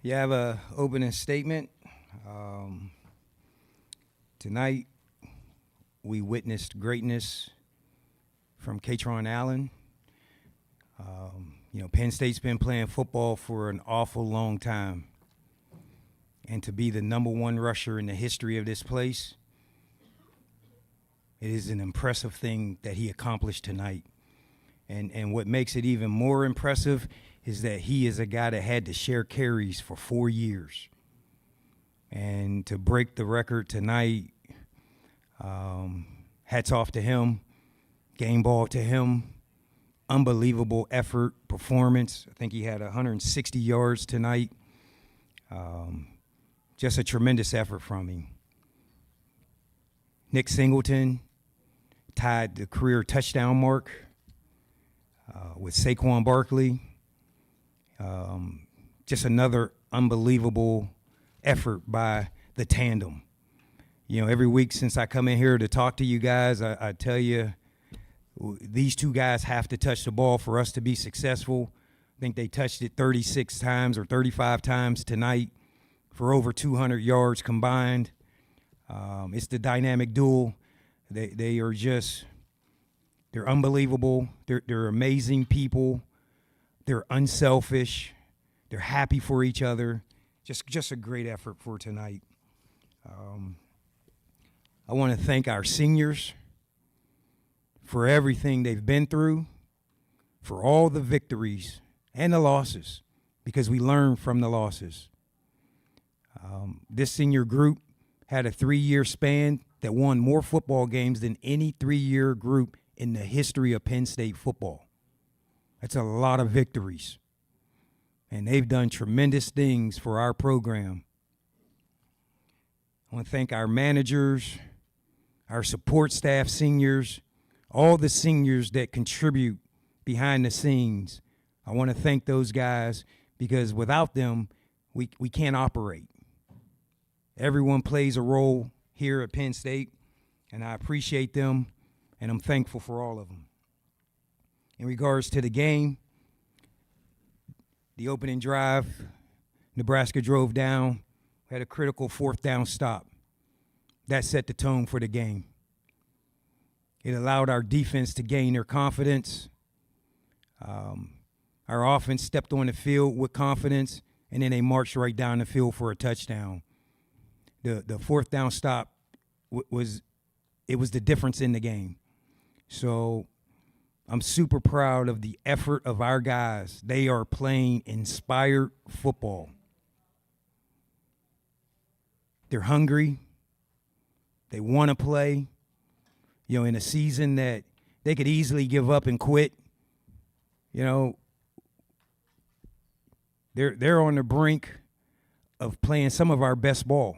You have a opening statement. Tonight, we witnessed greatness from Katron Allen. Penn State's been playing football for an awful long time. And to be the number one rusher in the history of this place, it is an impressive thing that he accomplished tonight. And what makes it even more impressive is that he is a guy that had to share carries for 4 years. And to break the record tonight, hats off to him, game ball to him, unbelievable effort, performance. I think he had 160 yards tonight. Just a tremendous effort from him. Nick Singleton tied the career touchdown mark with Saquon Barkley. Just another unbelievable effort by the tandem. Every week since I come in here to talk to you guys, I tell you, these two guys have to touch the ball for us to be successful. I think they touched it 36 times or 35 times tonight for over 200 yards combined. It's the dynamic duel. They are just, they're unbelievable. They're amazing people. They're unselfish. They're happy for each other. Just a great effort for tonight. I want to thank our seniors for everything they've been through, for all the victories and the losses, because we learn from the losses. This senior group had a 3-year span that won more football games than any 3-year group in the history of Penn State football. That's a lot of victories. And they've done tremendous things for our program. I want to thank our managers, our support staff seniors, all the seniors that contribute behind the scenes. I want to thank those guys because without them, we can't operate. Everyone plays a role here at Penn State, and I appreciate them, and I'm thankful for all of them. In regards to the game, the opening drive, Nebraska drove down, had a critical 4th down stop. That set the tone for the game. It allowed our defense to gain their confidence. Our offense stepped on the field with confidence, and then they marched right down the field for a touchdown. The 4th down stop was the difference in the game. So I'm super proud of the effort of our guys. They are playing inspired football. They're hungry. They want to play. In a season that they could easily give up and quit. They're on the brink of playing some of our best ball.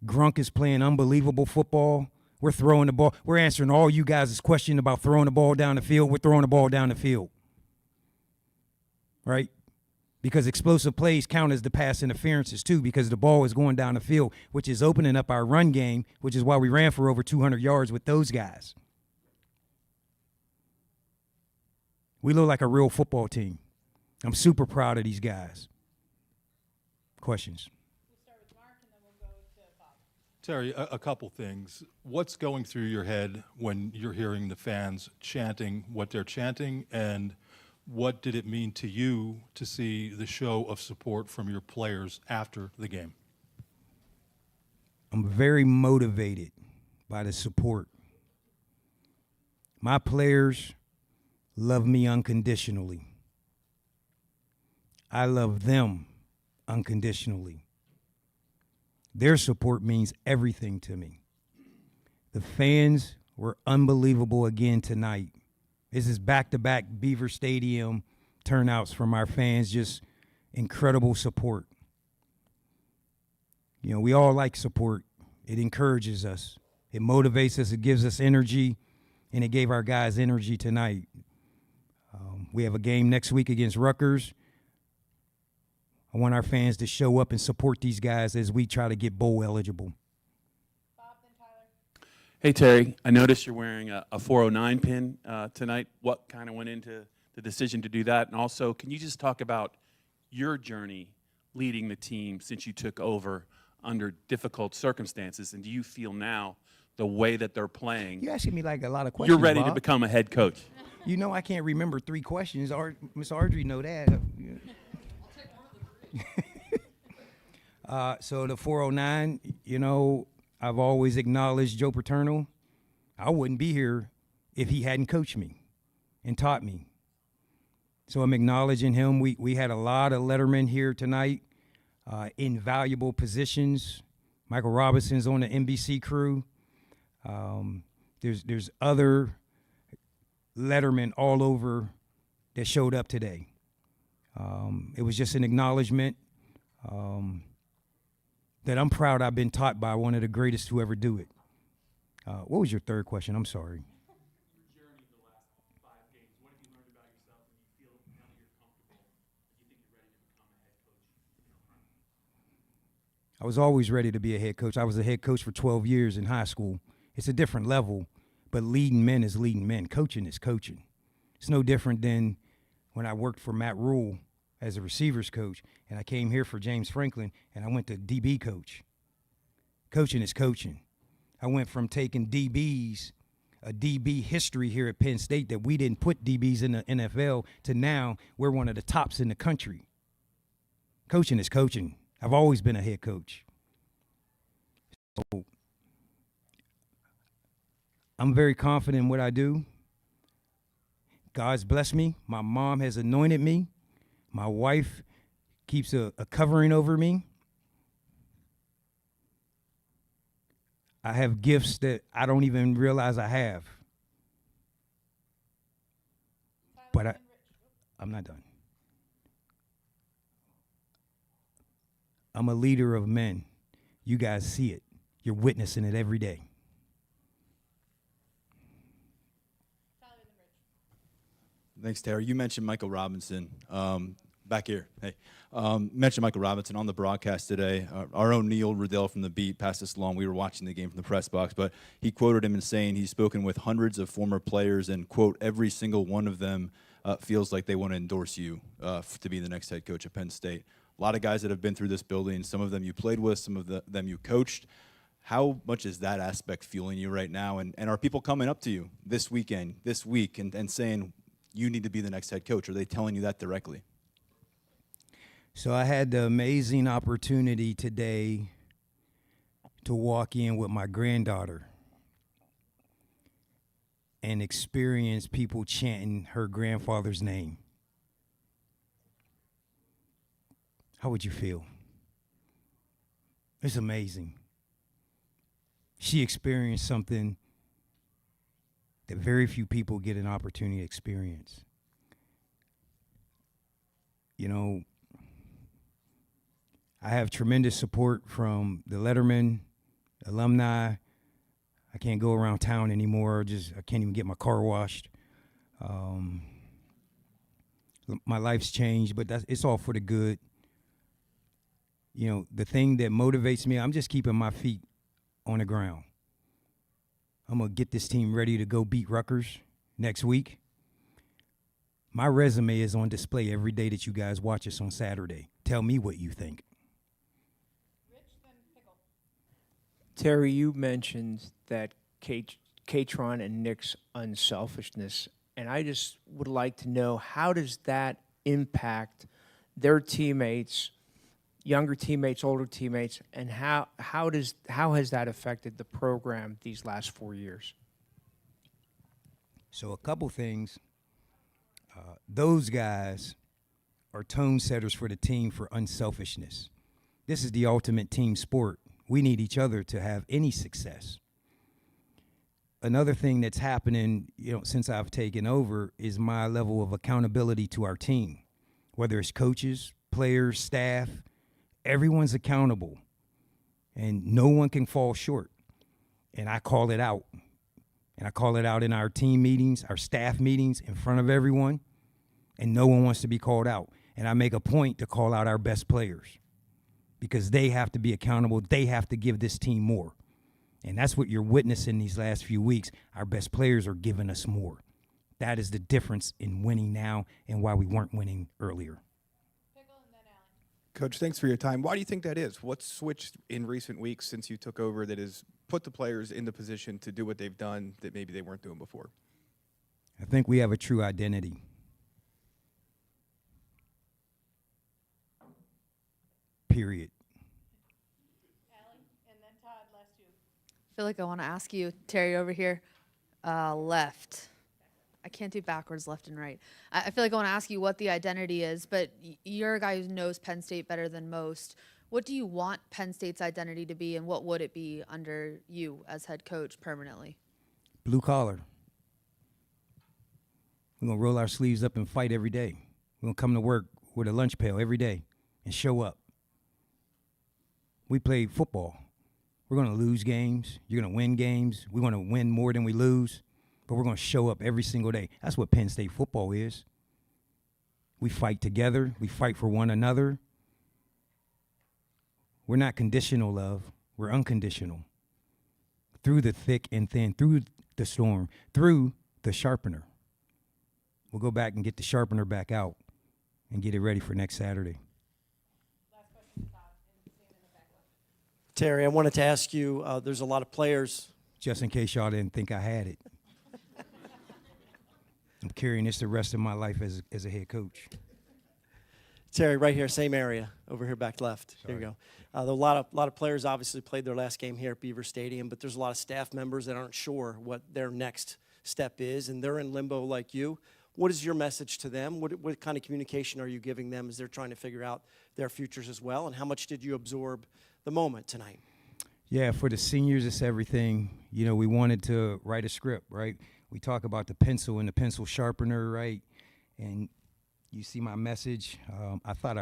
Grunk is playing unbelievable football. We're throwing the ball. We're answering all you guys' question about throwing the ball down the field. We're throwing the ball down the field. Right? Because explosive plays count as the pass interferences too, because the ball is going down the field, which is opening up our run game, which is why we ran for over 200 yards with those guys. We look like a real football team. I'm super proud of these guys. Questions? We'll start with Mark, and then we'll go to Bob. Terry, a couple things. What's going through your head when you're hearing the fans chanting what they're chanting, and what did it mean to you to see the show of support from your players after the game? I'm very motivated by the support. My players love me unconditionally. I love them unconditionally. Their support means everything to me. The fans were unbelievable again tonight. This is back-to-back Beaver Stadium turnouts from our fans, just incredible support. We all like support. It encourages us. It motivates us. It gives us energy, and it gave our guys energy tonight. We have a game next week against Rutgers. I want our fans to show up and support these guys as we try to get bowl eligible. Bob, then Tyler. Hey, Terry, I noticed you're wearing a 409 pin tonight. What kind of went into the decision to do that? And also, can you just talk about your journey leading the team since you took over under difficult circumstances? And do you feel now the way that they're playing, You asking me like a lot of questions. you're ready to Bob. become a head coach? You know I can't remember 3 questions. Miss Ardrey know that. So the 409, you know, I've always acknowledged Joe Paterno. I wouldn't be here if he hadn't coached me and taught me. So I'm acknowledging him. We had a lot of lettermen here tonight, invaluable positions. Michael Robinson's on the NBC crew. There's other lettermen all over that showed up today. It was just an acknowledgement that I'm proud I've been taught by one of the greatest who ever do it. What was your third question? I'm sorry. Your journey the last 5 games, what have you learned about yourself and you feel now that you're comfortable, you think you're ready to become a head coach? I was always ready to be a head coach. I was a head coach for 12 years in high school. It's a different level, but leading men is leading men. Coaching is coaching. It's no different than when I worked for Matt Rule as a receivers coach, and I came here for James Franklin, and I went to DB coach. Coaching is coaching. I went from taking DBs, a DB history here at Penn State that we didn't put DBs in the NFL, to now we're one of the tops in the country. Coaching is coaching. I've always been a head coach. So I'm very confident in what I do. God's blessed me. My mom has anointed me. My wife keeps a covering over me. I have gifts that I don't even realize I have. But I'm not done. I'm a leader of men. You guys see it. You're witnessing it every day. Thanks, Terry. You mentioned Michael Robinson. Back here, hey. Mentioned Michael Robinson on the broadcast today. Our own Neil Riddell from the beat passed this along. We were watching the game from the press box, but he quoted him in saying he's spoken with hundreds of former players and, quote, every single one of them feels like they want to endorse you to be the next head coach of Penn State. A lot of guys that have been through this building, some of them you played with, some of them you coached. How much is that aspect fueling you right now? And are people coming up to you this weekend, this week, and saying you need to be the next head coach? Are they telling you that directly? So I had the amazing opportunity today to walk in with my granddaughter and experience people chanting her grandfather's name. How would you feel? It's amazing. She experienced something that very few people get an opportunity to experience. You know, I have tremendous support from the lettermen, alumni. I can't go around town anymore. I can't even get my car washed. My life's changed, but it's all for the good. You know, the thing that motivates me, I'm just keeping my feet on the ground. I'm going to get this team ready to go beat Rutgers next week. My resume is on display every day that you guys watch us on Saturday. Tell me what you think. Terry, you mentioned that Katron and Nick's unselfishness, and I just would like to know, how does that impact their teammates, younger teammates, older teammates, and how has that affected the program these last 4 years? So a couple things. Those guys are tone setters for the team for unselfishness. This is the ultimate team sport. We need each other to have any success. Another thing that's happening, since I've taken over, is my level of accountability to our team. Whether it's coaches, players, staff, everyone's accountable, and no one can fall short. And I call it out. And I call it out in our team meetings, our staff meetings, in front of everyone, and no one wants to be called out. And I make a point to call out our best players because they have to be accountable. They have to give this team more. And that's what you're witnessing these last few weeks. Our best players are giving us more. That is the difference in winning now and why we weren't winning earlier. Pickle and then Allen. Coach, thanks for your time. Why do you think that is? What's switched in recent weeks since you took over that has put the players in the position to do what they've done that maybe they weren't doing before? I think we have a true identity. Period. Allie, and then Todd, last you. I feel like I want to ask you, Terry, over here, left. I can't do backwards, left and right. I feel like I want to ask you what the identity is, but you're a guy who knows Penn State better than most. What do you want Penn State's identity to be, and what would it be under you as head coach permanently? Blue collar. We're going to roll our sleeves up and fight every day. We're going to come to work with a lunch pail every day and show up. We play football. We're going to lose games. You're going to win games. We're going to win more than we lose, but we're going to show up every single day. That's what Penn State football is. We fight together. We fight for one another. We're not conditional love. We're unconditional. Through the thick and thin, through the storm, through the sharpener. We'll go back and get the sharpener back out and get it ready for next Saturday. Last question, Todd, and stand in the back left. Terry, I wanted to ask you, there's a lot of players. Just in case y'all didn't think I had it. I'm carrying this the rest of my life as a head coach. Terry, right here, same area, over here back left. Here you Sorry. go. A lot of players obviously played their last game here at Beaver Stadium, but there's a lot of staff members that aren't sure what their next step is, and they're in limbo like you. What is your message to them? What kind of communication are you giving them as they're trying to figure out their futures as well, and how much did you absorb the moment tonight? Yeah, for the seniors, it's everything. You know, we wanted to write a script, right? We talk about the pencil and the pencil sharpener, right? And you see my message. I thought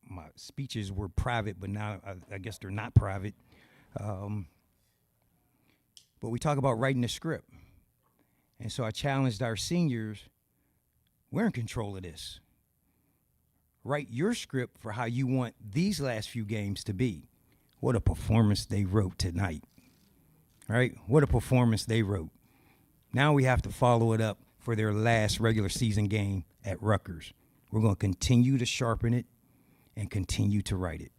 my speeches were private, but now I guess they're not private. But we talk about writing a script. And so I challenged our seniors, we're in control of this. Write your script for how you want these last few games to be. What a performance they wrote tonight, right? What a performance they wrote. Now we have to follow it up for their last regular season game at Rutgers. We're going to continue to sharpen it and continue to write it.